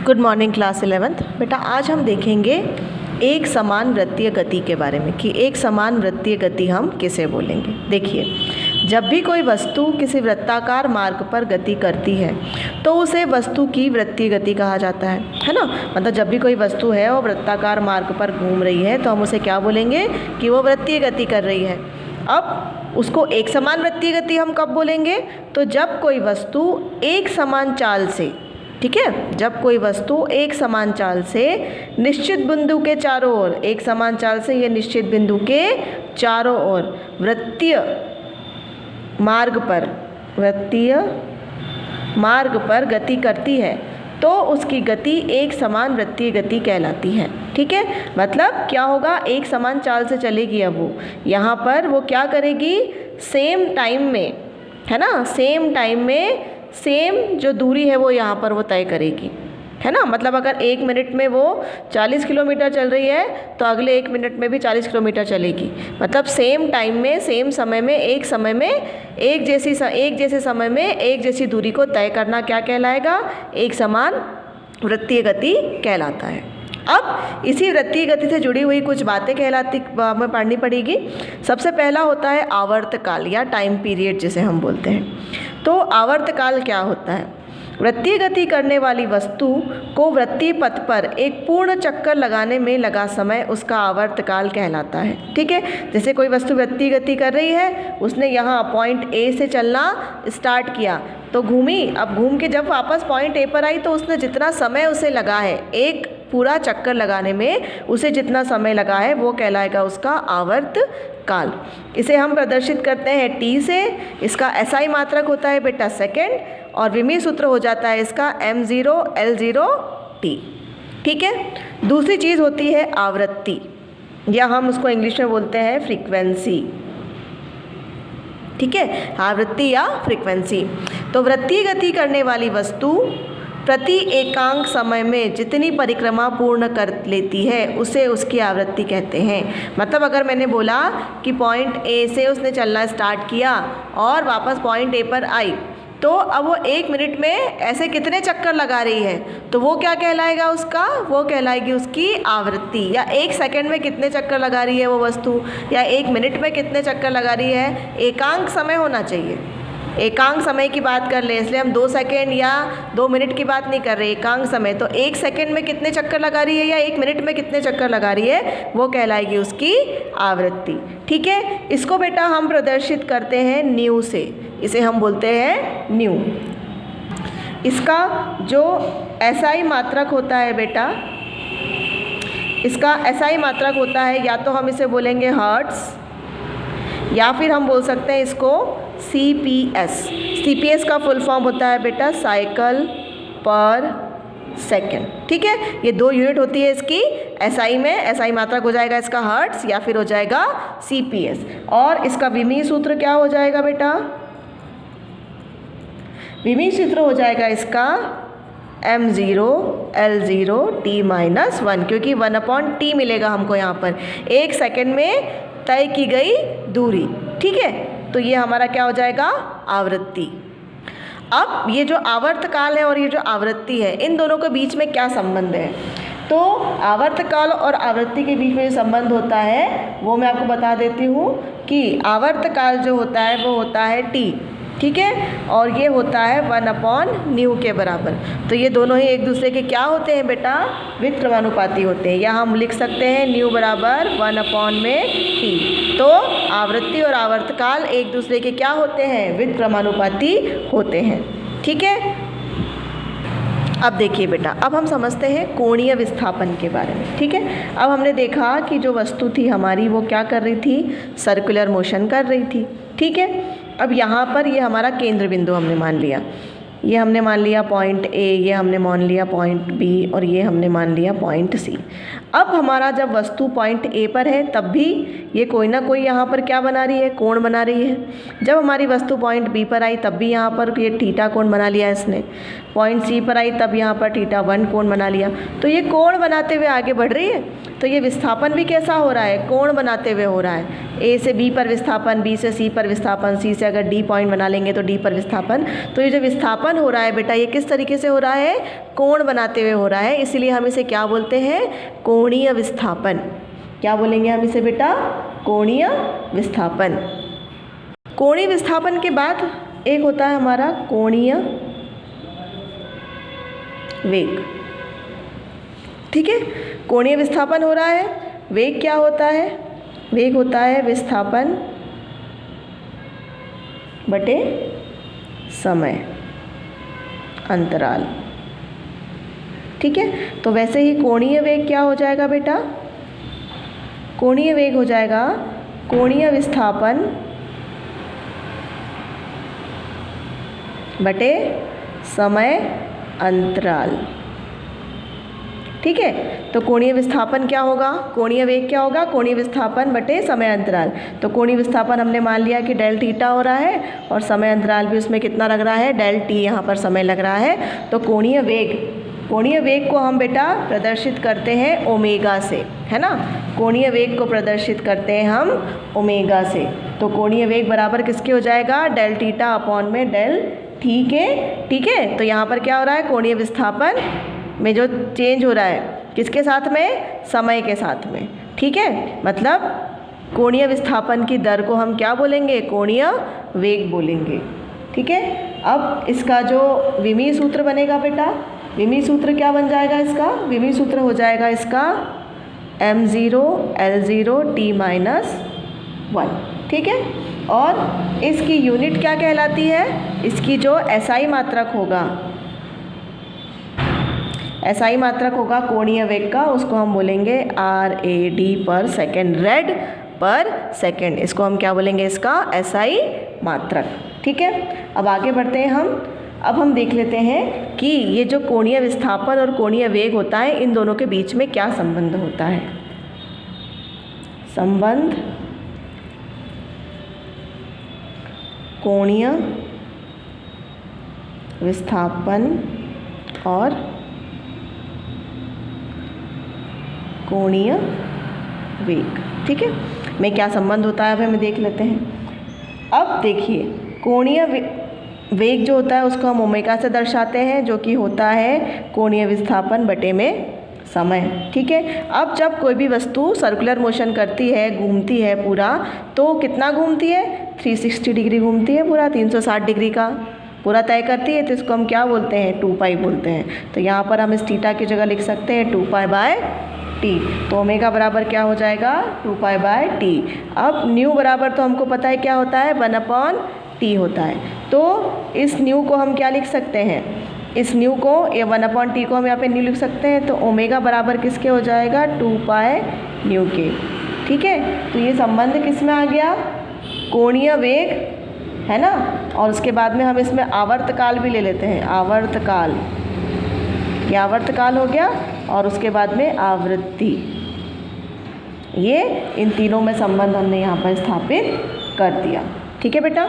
Good morning class 11th। बेटा आज हम देखेंगे एक समान वृत्तीय गति के बारे में कि एक समान वृत्तीय गति हम किसे बोलेंगे। देखिए, जब भी कोई वस्तु किसी वृत्ताकार मार्ग पर गति करती है तो उसे वस्तु की वृत्तीय गति कहा जाता है ना। मतलब जब भी कोई वस्तु है वो वृत्ताकार मार्ग पर घूम रही है तो हम उसे क्या बोलेंगे कि वो वृत्तीय गति कर रही है। अब उसको एक समान वृत्तीय गति हम कब बोलेंगे? तो जब कोई वस्तु एक समान चाल से, ठीक है, जब कोई वस्तु एक समान चाल से निश्चित बिंदु के चारों ओर, एक समान चाल से ये निश्चित बिंदु के चारों ओर वृत्तीय मार्ग पर गति करती है तो उसकी गति एक समान वृत्तीय गति कहलाती है। ठीक है, मतलब क्या होगा, एक समान चाल से चलेगी। अब वो यहाँ पर वो क्या करेगी, सेम टाइम में, है ना, सेम टाइम में सेम जो दूरी है वो यहाँ पर वो तय करेगी, है ना। मतलब अगर 1 मिनट में वो 40 किलोमीटर चल रही है तो अगले 1 मिनट में भी 40 किलोमीटर चलेगी। मतलब सेम टाइम में, सेम समय में, एक समय में एक जैसे समय में एक जैसी दूरी को तय करना क्या कहलाएगा? एक समान वृत्तीय गति कहलाता है। अब इसी वृत्तीय गति से जुड़ी हुई कुछ बातें हमें पढ़नी पड़ेगी। सबसे पहला होता है आवर्तकाल या टाइम पीरियड जिसे हम बोलते हैं। तो आवर्तकाल क्या होता है? वृत्तीय गति करने वाली वस्तु को वृत्तीय पथ पर एक पूर्ण चक्कर लगाने में लगा समय उसका आवर्तकाल कहलाता है। ठीक है, जैसे कोई वस्तु वृत्तीय गति कर रही है, उसने यहाँ पॉइंट ए से चलना स्टार्ट किया तो घूमी, अब घूम के जब वापस पॉइंट ए पर आई तो उसने जितना समय उसे लगा है, एक पूरा चक्कर लगाने में उसे जितना समय लगा है वो कहलाएगा उसका आवर्तकाल। इसे हम प्रदर्शित करते हैं टी से। इसका एसआई मात्रक होता है बेटा सेकेंड और विमीय सूत्र हो जाता है इसका m0 L0 t। ठीक है, दूसरी चीज़ होती है आवृत्ति या हम उसको इंग्लिश में बोलते हैं फ्रीक्वेंसी। ठीक है, आवृत्ति या फ्रीक्वेंसी। तो वृत्तीय गति करने वाली वस्तु प्रति एकांक समय में जितनी परिक्रमा पूर्ण कर लेती है उसे उसकी आवृत्ति कहते हैं। मतलब अगर मैंने बोला कि पॉइंट ए से उसने चलना स्टार्ट किया और वापस पॉइंट ए पर आई तो अब वो 1 मिनट में ऐसे कितने चक्कर लगा रही है तो वो क्या कहलाएगा उसका? वो कहलाएगी उसकी आवृत्ति। या 1 सेकंड में कितने चक्कर लगा रही है वो वस्तु, या 1 मिनट में कितने चक्कर लगा रही है। एकांक समय होना चाहिए, एकांक समय की बात कर ले, इसलिए हम 2 सेकेंड या 2 मिनट की बात नहीं कर रहे, एकांक समय। तो 1 सेकेंड में कितने चक्कर लगा रही है या 1 मिनट में कितने चक्कर लगा रही है वो कहलाएगी उसकी आवृत्ति। ठीक है, इसको बेटा हम प्रदर्शित करते हैं न्यू से, इसे हम बोलते हैं न्यू। इसका जो एसआई मात्रक होता है बेटा, इसका एसआई मात्रक होता है, या तो हम इसे बोलेंगे हर्ट्स या फिर हम बोल सकते हैं इसको CPS। CPS का फुल फॉर्म होता है बेटा साइकिल पर सेकेंड। ठीक है, ये 2 यूनिट होती है इसकी SI में। SI मात्रक हो जाएगा इसका हर्ट्स या फिर हो जाएगा CPS। और इसका विमीय सूत्र क्या हो जाएगा बेटा? विमीय सूत्र हो जाएगा इसका m0 L0 t-1, क्योंकि 1/t मिलेगा हमको यहाँ पर, 1 सेकेंड में तय की गई दूरी। ठीक है, तो ये हमारा क्या हो जाएगा? आवृत्ति। अब ये जो आवर्तकाल है और ये जो आवृत्ति है, इन दोनों के बीच में क्या संबंध है? तो आवर्तकाल और आवृत्ति के बीच में जो संबंध होता है वो मैं आपको बता देती हूँ कि आवर्तकाल जो होता है वो होता है t। ठीक है, और ये होता है 1/ν के बराबर। तो ये दोनों ही एक दूसरे के क्या होते हैं बेटा? व्युत्क्रमानुपाती होते हैं, या हम लिख सकते हैं ν बराबर 1/t। तो आवृत्ति और आवर्तकाल एक दूसरे के क्या होते हैं? व्युत्क्रमानुपाती होते हैं। ठीक है, अब देखिए बेटा, अब हम समझते हैं कोणीय विस्थापन के बारे में। ठीक है, अब हमने देखा कि जो वस्तु थी हमारी वो क्या कर रही थी? सर्कुलर मोशन कर रही थी। ठीक है, अब यहाँ पर ये हमारा केंद्र बिंदु हमने मान लिया, ये हमने मान लिया पॉइंट ए, ये हमने मान लिया पॉइंट बी और ये हमने मान लिया पॉइंट सी। अब हमारा जब वस्तु पॉइंट ए पर है तब भी ये कोई ना कोई यहाँ पर क्या बना रही है? कोण बना रही है। जब हमारी वस्तु पॉइंट बी पर आई तब भी यहाँ पर ये थीटा कोण बना लिया इसने। पॉइंट सी पर आई तब यहाँ पर θ1 कोण बना लिया। तो ये कोण बनाते हुए आगे बढ़ रही है, तो ये विस्थापन भी कैसा हो रहा है, कोण बनाते हुए हो रहा है। ए से बी पर विस्थापन, बी से सी पर विस्थापन, सी से अगर डी पॉइंट बना लेंगे तो डी पर विस्थापन। तो ये जो विस्थापन हो रहा है बेटा, ये किस तरीके से हो रहा है, कोण बनाते हुए हो रहा है, इसीलिए हम इसे क्या बोलते हैं, कोणीय विस्थापन। क्या बोलेंगे हम इसे बेटा, कोणीय विस्थापन। कोणीय विस्थापन के बाद एक होता है हमारा कोणीय वेग। ठीक है, कोणीय विस्थापन हो रहा है, वेग क्या होता है, वेग होता है विस्थापन बटे समय अंतराल। ठीक है, तो वैसे ही कोणीय वेग क्या हो जाएगा बेटा, कोणीय वेग हो जाएगा कोणीय विस्थापन बटे समय अंतराल। ठीक है, तो कोणीय विस्थापन क्या होगा, कोणीय वेग क्या होगा, कोणीय विस्थापन बटे समय अंतराल। तो कोणीय विस्थापन हमने मान लिया कि डेल थीटा हो रहा है और समय अंतराल भी उसमें कितना लग रहा है, डेल टी, यहाँ पर समय लग रहा है। तो कोणीय वेग को हम बेटा प्रदर्शित करते हैं ओमेगा से, है ना, कोणीय वेग को प्रदर्शित करते हैं हम ओमेगा से। तो कोणीय वेग बराबर किसके हो जाएगा, डेल थीटा अपॉन में डेल। ठीक है, तो यहाँ पर क्या हो रहा है, कोणीय विस्थापन में जो चेंज हो रहा है किसके साथ में, समय के साथ में। ठीक है, मतलब कोणीय विस्थापन की दर को हम क्या बोलेंगे, कोणीय वेग बोलेंगे। ठीक है, अब इसका जो विमीय सूत्र बनेगा बेटा, विमीय सूत्र क्या बन जाएगा इसका, विमीय सूत्र हो जाएगा इसका m0 L0 t-1। ठीक है, और इसकी यूनिट क्या कहलाती है, इसकी जो SI मात्रक होगा, SI मात्रक होगा कोणीय वेग का, उसको हम बोलेंगे RAD पर सेकेंड, रेड पर सेकेंड। इसको हम क्या बोलेंगे, इसका SI मात्रक। ठीक है, अब आगे बढ़ते हैं हम। अब हम देख लेते हैं कि ये जो कोणीय विस्थापन और कोणीय वेग होता है, इन दोनों के बीच में क्या संबंध होता है। संबंध कोणीय विस्थापन और कोणीय वेग। ठीक है, में क्या संबंध होता है अब हमें देख लेते हैं। अब देखिए, कोणीय वेग जो होता है उसको हम ओमेगा से दर्शाते हैं, जो कि होता है कोणीय विस्थापन बटे में समय। ठीक है, अब जब कोई भी वस्तु सर्कुलर मोशन करती है, घूमती है पूरा, तो कितना घूमती है, 360 डिग्री घूमती है, पूरा 360 डिग्री का पूरा तय करती है। तो इसको हम क्या बोलते हैं, 2π बोलते हैं। तो यहाँ पर हम इस थीटा की जगह लिख सकते हैं 2π/t। तो ओमेगा बराबर क्या हो जाएगा, 2π/t। अब न्यू बराबर तो हमको पता है क्या होता है, 1/t होता है। तो इस न्यू को हम क्या लिख सकते हैं, इस न्यू को, ये 1/t को हम यहाँ पे न्यू लिख सकते हैं। तो ओमेगा बराबर किसके हो जाएगा, 2π न्यू के। ठीक है, तो ये संबंध किस में आ गया, कोणीय वेग, है ना, और उसके बाद में हम इसमें आवर्तकाल भी ले लेते हैं, आवर्तकाल, ये आवर्तकाल हो गया, और उसके बाद में आवृत्ति। ये इन तीनों में संबंध हमने यहाँ पर स्थापित कर दिया। ठीक है बेटा।